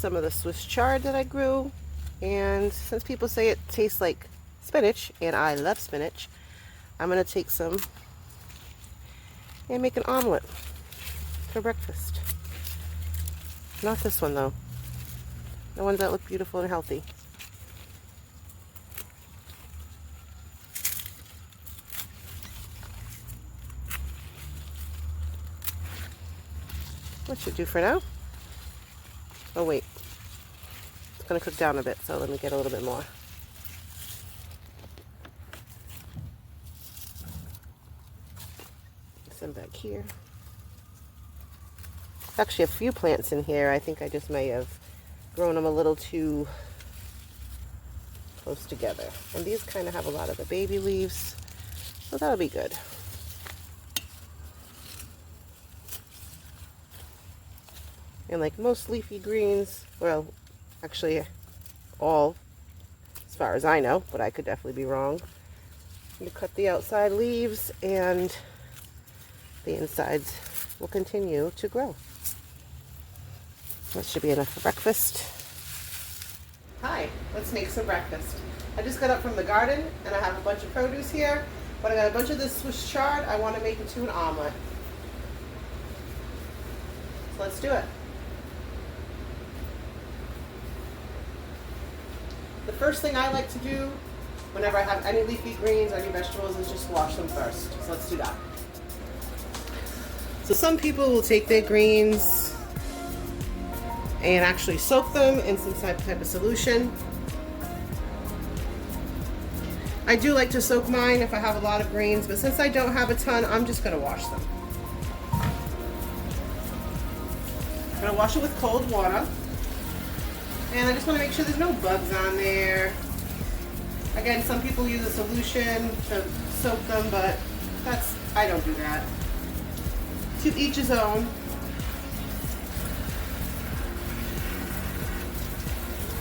some of the Swiss chard that I grew. And since people say it tastes like spinach, and I love spinach, I'm going to take some and make an omelet for breakfast. Not this one though. The ones that look beautiful and healthy. What should do for now? Oh wait, it's going to cook down a bit, so let me get a little bit more. Some back here. Actually a few plants in here. I think I just may have grown them a little too close together. And these kind of have a lot of the baby leaves, so that'll be good. And like most leafy greens, well, actually all, as far as I know, but I could definitely be wrong. You cut the outside leaves and the insides will continue to grow. That should be enough for breakfast. Hi, let's make some breakfast. I just got up from the garden and I have a bunch of produce here, but I got a bunch of this Swiss chard I want to make into an omelet. So let's do it. The first thing I like to do whenever I have any leafy greens or any vegetables is just wash them first. So let's do that. So some people will take their greens and actually soak them in some type of solution. I do like to soak mine if I have a lot of greens, but since I don't have a ton, I'm just going to wash them. I'm going to wash it with cold water. And I just want to make sure there's no bugs on there. Again, some people use a solution to soak them, but I don't do that. To each his own.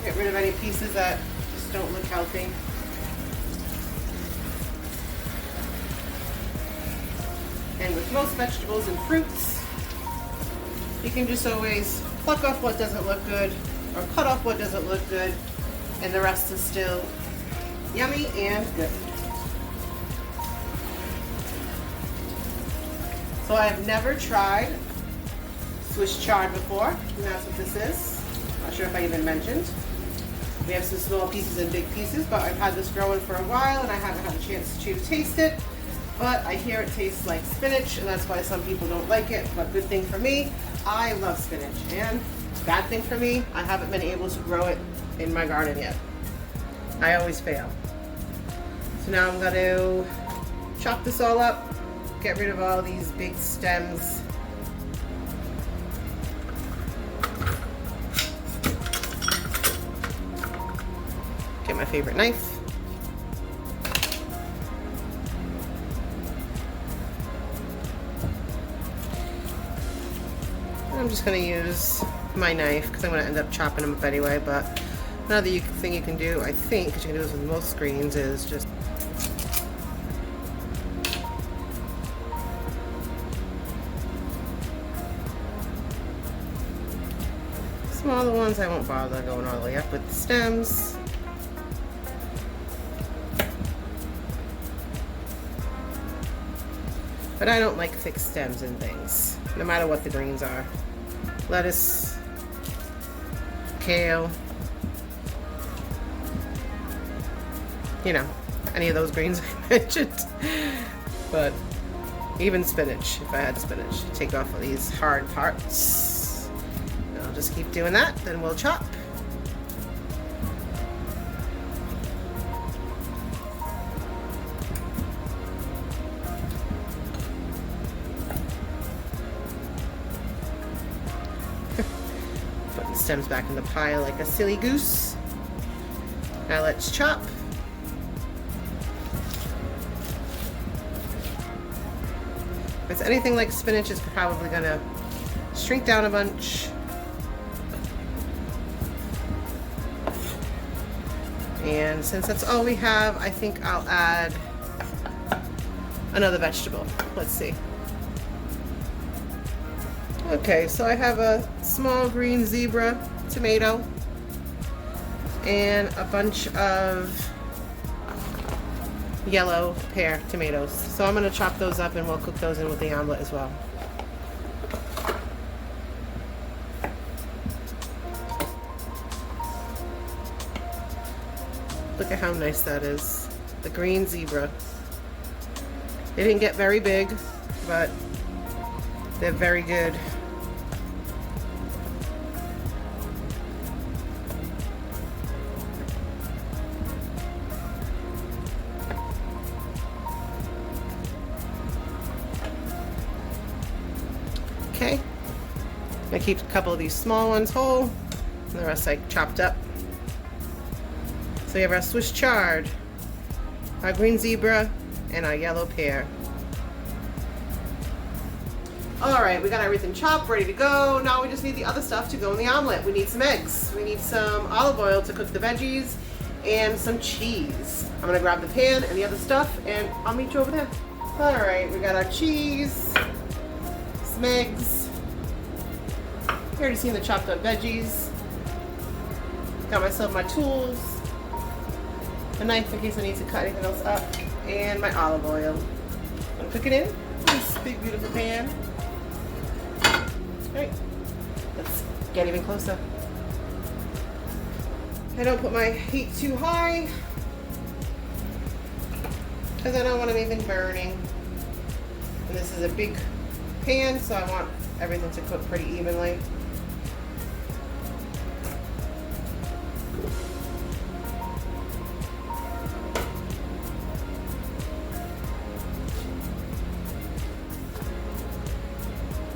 Get rid of any pieces that just don't look healthy. And with most vegetables and fruits, you can just always pluck off what doesn't look good or cut off what doesn't look good, and the rest is still yummy and good. So I've never tried Swiss chard before, and that's what this is. Not sure if I even mentioned. We have some small pieces and big pieces, but I've had this growing for a while and I haven't had a chance to taste it. But I hear it tastes like spinach, and that's why some people don't like it. But good thing for me, I love spinach. And bad thing for me, I haven't been able to grow it in my garden yet. I always fail. So now I'm going to chop this all up, get rid of all these big stems. Get my favorite knife. I'm just going to use my knife because I'm going to end up chopping them up anyway, but another thing you can do, I think, because you can do this with most greens, is just smaller ones. I won't bother going all the way up with the stems. But I don't like thick stems and things, no matter what the greens are. Lettuce, kale, you know, any of those greens I mentioned. But even spinach, if I had spinach, take off all these hard parts. And I'll just keep doing that, then we'll chop. Putting stems back in the pile like a silly goose. Now let's chop. If it's anything like spinach, it's probably gonna shrink down a bunch. And since that's all we have, I think I'll add another vegetable. Let's see. Okay, so I have a small green zebra tomato, and a bunch of yellow pear tomatoes. So I'm going to chop those up and we'll cook those in with the omelet as well. Look at how nice that is. The green zebra. They didn't get very big, but they're very good. Okay, I keep a couple of these small ones whole, and the rest I chopped up. So we have our Swiss chard, our green zebra, and our yellow pear. Alright, we got everything chopped, ready to go. Now we just need the other stuff to go in the omelet. We need some eggs, we need some olive oil to cook the veggies, and some cheese. I'm gonna grab the pan and the other stuff, and I'll meet you over there. Alright, we got our cheese, some eggs. You already seen the chopped up veggies. Got myself my tools, a knife in case I need to cut anything else up, and my olive oil. I'm gonna cook it in this big beautiful pan. Alright, let's get even closer. I don't put my heat too high because I don't want anything burning. And this is a big pan, so I want everything to cook pretty evenly.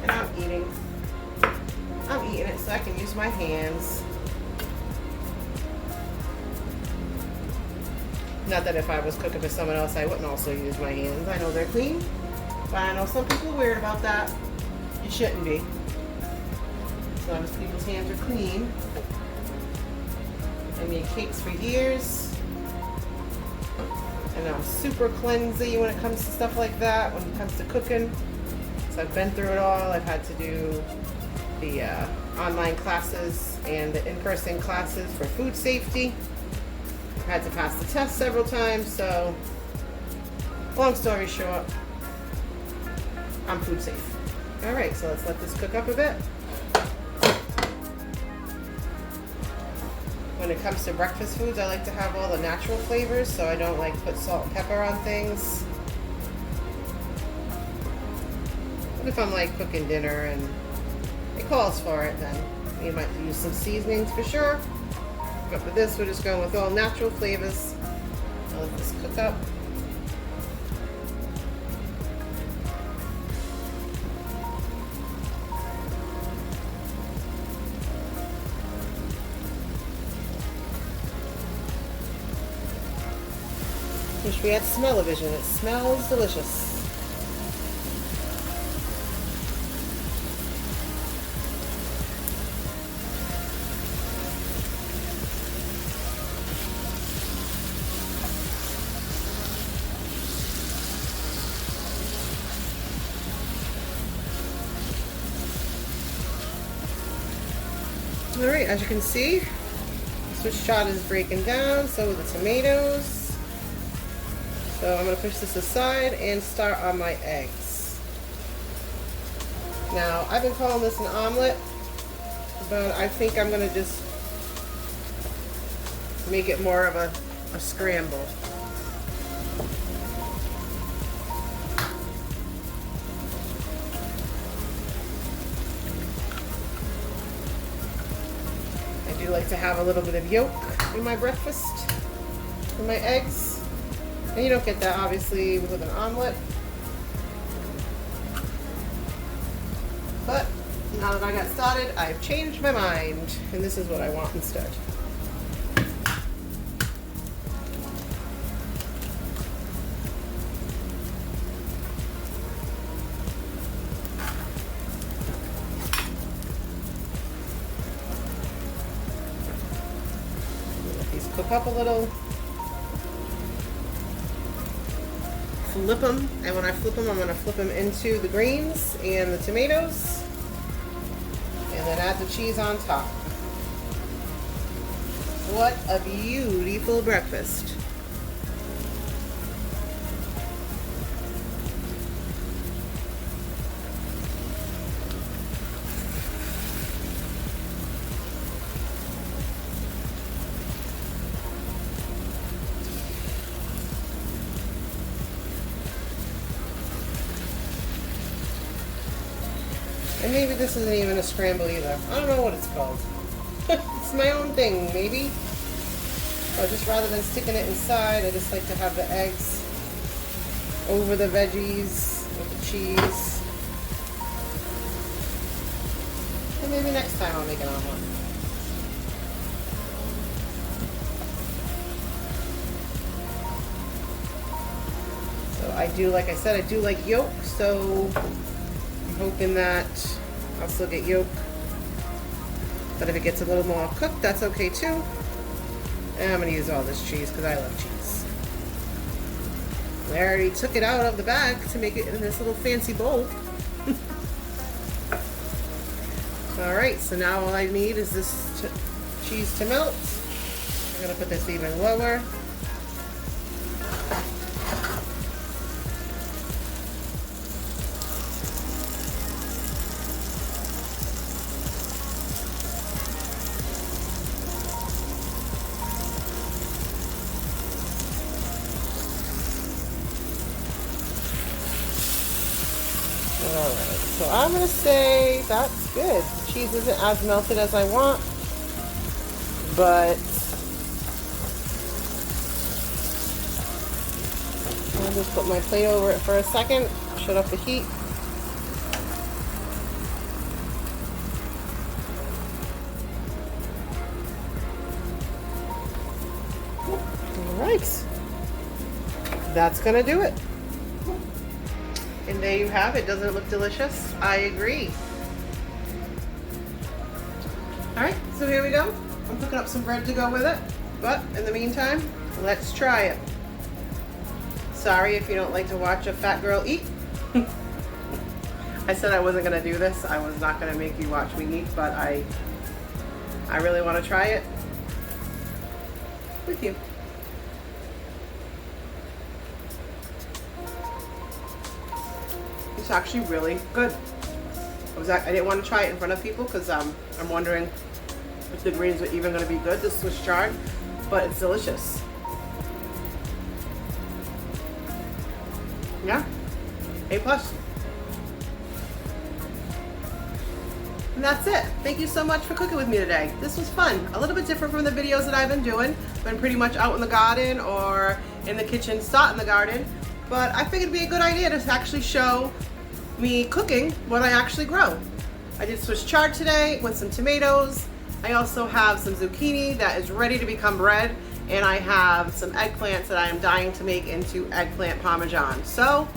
And I'm eating it so I can use my hands. Not that if I was cooking for someone else, I wouldn't also use my hands. I know they're clean, but I know some people are weird about that. You shouldn't be. As long as people's hands are clean. I made cakes for years. And I'm super cleansy when it comes to stuff like that, when it comes to cooking. So I've been through it all. I've had to do the online classes and the in-person classes for food safety. I've had to pass the test several times, so long story short, I'm food safe. Alright, so let's let this cook up a bit. When it comes to breakfast foods, I like to have all the natural flavors, so I don't like put salt and pepper on things. But if I'm like cooking dinner and it calls for it, then you might use some seasonings for sure. But for this, we're just going with all natural flavors. I'll let this cook up. Wish we had smell-o-vision. It smells delicious. Alright, as you can see, Swiss chard is breaking down, so are the tomatoes. So I'm going to push this aside and start on my eggs. Now, I've been calling this an omelet, but I think I'm going to just make it more of a scramble. I do like to have a little bit of yolk in my breakfast, in my eggs. And you don't get that, obviously, with an omelet. But now that I got started, I've changed my mind, and this is what I want instead. Let these cook up a little. Flip them, and when I flip them, I'm going to flip them into the greens and the tomatoes, and then add the cheese on top. What a beautiful breakfast. And maybe this isn't even a scramble either. I don't know what it's called. It's my own thing, maybe. Or just rather than sticking it inside, I just like to have the eggs over the veggies with the cheese. And maybe next time I'll make an omelet. So I do, like I said, I do like yolk, so I'm hoping that I'll still get yolk. But if it gets a little more cooked, that's okay too. And I'm going to use all this cheese because I love cheese. I already took it out of the bag to make it in this little fancy bowl. Alright, so now all I need is this cheese to melt. I'm going to put this even lower. Alright, so I'm going to say that's good. The cheese isn't as melted as I want, but I'll just put my plate over it for a second, shut off the heat. Alright, that's going to do it. And there you have it. Doesn't it look delicious? I agree. Alright, so here we go. I'm cooking up some bread to go with it. But in the meantime, let's try it. Sorry if you don't like to watch a fat girl eat. I said I wasn't going to do this. I was not going to make you watch me eat, but I really want to try it with you. It's actually really good. I didn't want to try it in front of people because I'm wondering if the greens are even going to be good, the Swiss chard, but it's delicious. Yeah, A+. And that's it. Thank you so much for cooking with me today. This was fun. A little bit different from the videos that I've been doing. Been pretty much out in the garden or in the kitchen, start in the garden. But I figured it'd be a good idea to actually show me cooking what I actually grow. I did Swiss chard today with some tomatoes. I also have some zucchini that is ready to become bread, and I have some eggplants that I am dying to make into eggplant parmesan. So,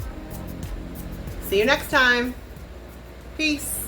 see you next time. Peace.